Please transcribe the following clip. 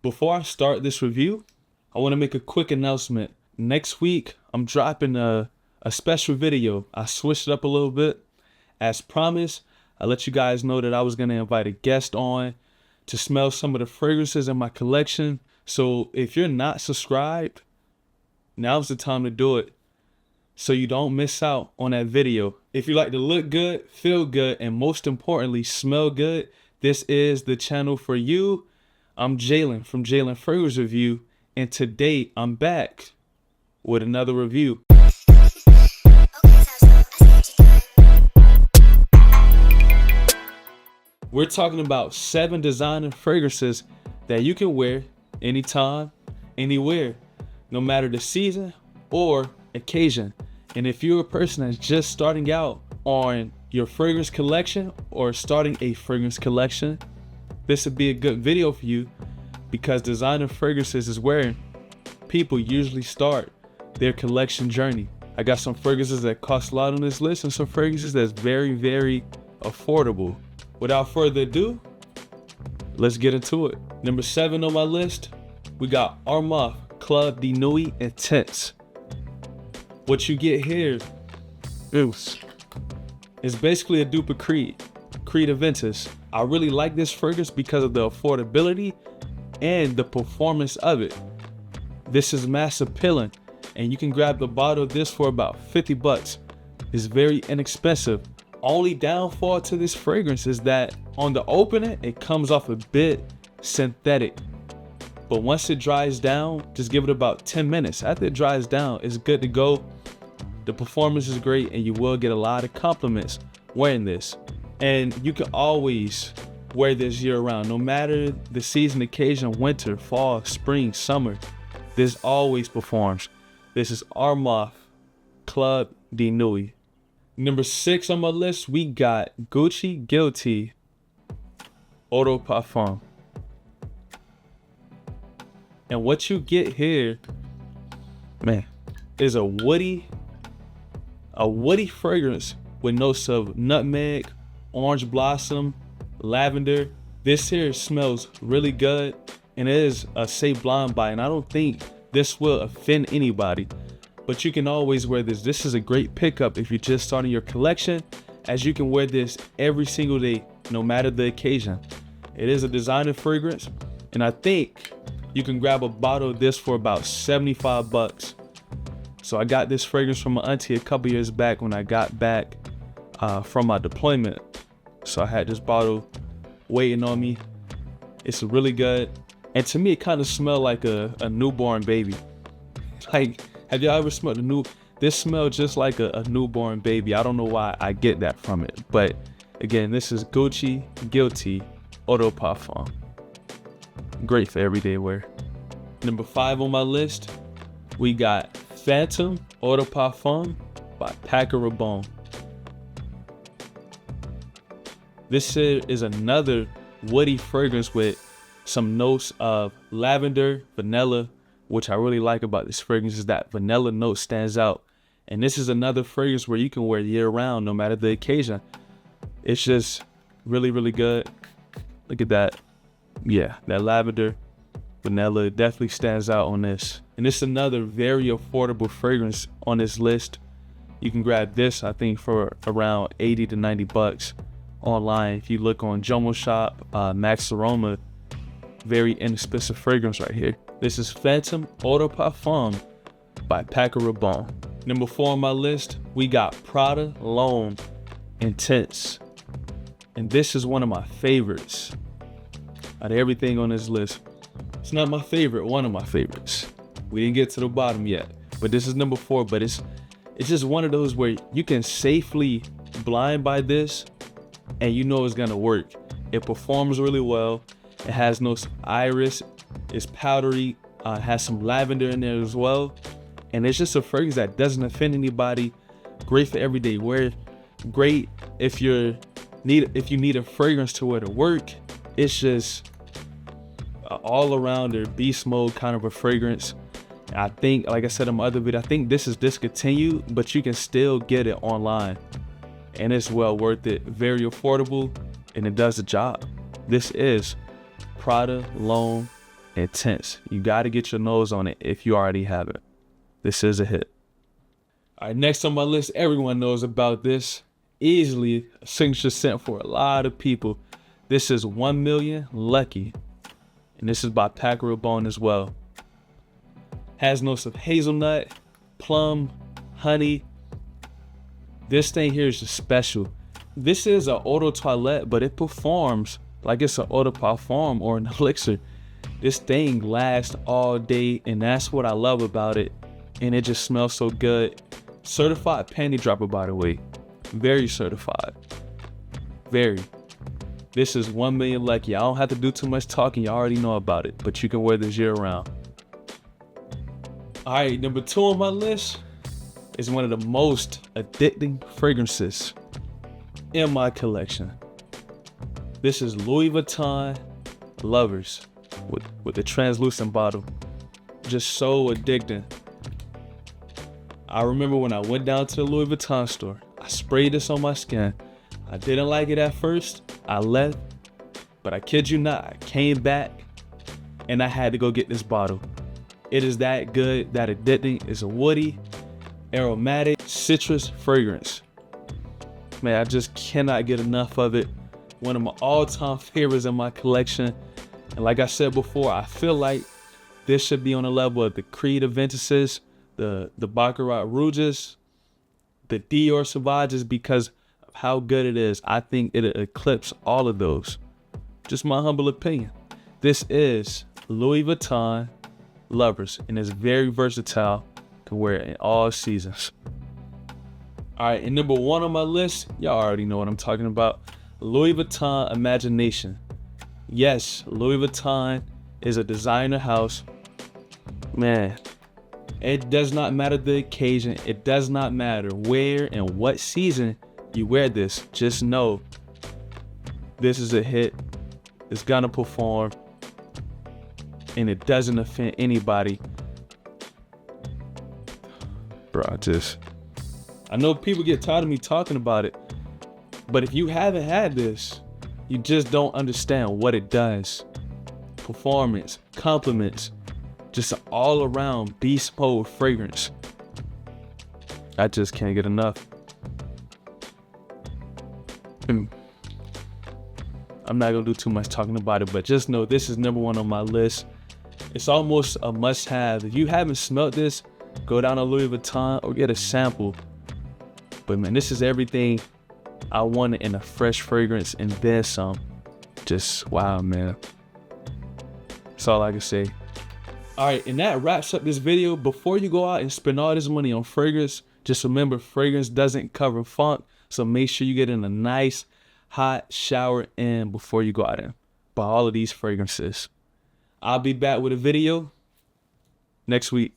Before I start this review, I want to make a quick announcement. Next week, I'm dropping a special video. I switched it up a little bit. As promised, I let you guys know that I was going to invite a guest on to smell some of the fragrances in my collection. So if you're not subscribed, now's the time to do it so you don't miss out on that video. If you like to look good, feel good, and most importantly, smell good, this is the channel for you. I'm Jalen from Jalen Fragrance Review, and today I'm back with another review. We're talking about 7 designer fragrances that you can wear anytime, anywhere, no matter the season or occasion. And if you're a person that's just starting out on your fragrance collection or starting a fragrance collection, this would be a good video for you, because designer fragrances is where people usually start their collection journey. I got some fragrances that cost a lot on this list and some fragrances that's very, very affordable. Without further ado, let's get into it. Number 7 on my list, we got Armaf Club de Nuit Intense. What you get here is basically a dupe of Creed Aventus. I really like this fragrance because of the affordability and the performance of it. This is mass appealing, and you can grab the bottle of this for about 50 bucks. It's very inexpensive. Only downfall to this fragrance is that on the opening, it comes off a bit synthetic. But once it dries down, just give it about 10 minutes. After it dries down, it's good to go. The performance is great, and you will get a lot of compliments wearing this. And you can always wear this year round, no matter the season, occasion, winter, fall, spring, summer. This always performs. This is Armaf Club de Nuit. Number 6 on my list, we got Gucci Guilty Eau de Parfum. And what you get here, man, is a woody fragrance with notes of nutmeg, orange blossom, lavender. This here smells really good, and it is a Say Blonde buy, and I don't think this will offend anybody. But you can always wear this. This is a great pickup if you're just starting your collection, as you can wear this every single day, no matter the occasion. It is a designer fragrance, and I think you can grab a bottle of this for about 75 bucks. So I got this fragrance from my auntie a couple years back when I got back from my deployment. So I had this bottle waiting on me. It's really good. And to me, it kind of smelled like a newborn baby. Like, have y'all ever smelled this smells just like a newborn baby. I don't know why I get that from it. But again, this is Gucci Guilty Eau de Parfum. Great for everyday wear. Number 5 on my list, we got Phantom Eau de Parfum by Paco Rabanne. This is another woody fragrance with some notes of lavender, vanilla. Which I really like about this fragrance is that vanilla note stands out. And this is another fragrance where you can wear year round, no matter the occasion. It's just really, really good. Look at that. Yeah, that lavender, vanilla definitely stands out on this. And it's another very affordable fragrance on this list. You can grab this, I think, for around 80 to 90 bucks online. If you look on Jomo Shop, Max Aroma, very inexpensive fragrance right here. This is Phantom Eau de Parfum by Paco Rabanne. Number 4 on my list, we got Prada L'Homme Intense. And this is one of my favorites out of everything on this list. It's not my favorite, one of my favorites. We didn't get to the bottom yet, but this is number 4. But it's just one of those where you can safely blind buy this and you know it's gonna work. It performs really well. It has notes of iris. It's powdery. Has some lavender in there as well. And it's just a fragrance that doesn't offend anybody. Great for everyday wear. Great if you need a fragrance to wear to work. It's just all around beast mode kind of a fragrance. I think, like I said in my other video, I think this is discontinued, but you can still get it online. And it's well worth it. Very affordable, and it does the job. This is Prada L'Homme intense. You got to get your nose on it if you already have it. This is a hit. All right, next on my list, everyone knows about this. Easily a signature scent for a lot of people. This is 1 Million Lucky. And this is by Paco Rabanne as well. Has notes of hazelnut, plum, honey. This thing here is just special. This is an eau de toilette, but it performs like it's an eau de parfum or an elixir. This thing lasts all day, and that's what I love about it. And it just smells so good. Certified panty dropper, by the way. Very certified. Very. This is 1 Million Lucky. I don't have to do too much talking. You already know about it, but you can wear this year round. All right, number 2 on my list is one of the most addicting fragrances in my collection. This is Louis Vuitton Lovers with the translucent bottle. Just so addicting. I remember when I went down to the Louis Vuitton store, I sprayed this on my skin. I didn't like it at first. I left, but I kid you not, I came back and I had to go get this bottle. It is that good, that addicting. It's a woody, aromatic, citrus fragrance. Man, I just cannot get enough of it. One of my all-time favorites in my collection. And like I said before, I feel like this should be on the level of the Creed Aventuses, the Baccarat Rouges, the Dior Sauvages, because of how good it is. I think it'll eclipse all of those. Just my humble opinion. This is Louis Vuitton Lovers, and it's very versatile. Can wear it in all seasons. All right, and number 1 on my list, y'all already know what I'm talking about. Louis Vuitton Imagination. Yes, Louis Vuitton is a designer house. Man, it does not matter the occasion. It does not matter where and what season you wear this. Just know this is a hit. It's gonna perform, and it doesn't offend anybody. Bro, I know people get tired of me talking about it, but if you haven't had this, you just don't understand what it does. Performance, compliments, just an all-around beast mode fragrance. I just can't get enough. I'm not gonna do too much talking about it, but just know this is number 1 on my list. It's almost a must-have. If you haven't smelled this, go down to Louis Vuitton or get a sample. But man, this is everything I wanted in a fresh fragrance, and then some. Just wow, man. That's all I can say. All right, and that wraps up this video. Before you go out and spend all this money on fragrance, just remember fragrance doesn't cover funk. So make sure you get in a nice hot shower in before you go out and buy all of these fragrances. I'll be back with a video next week.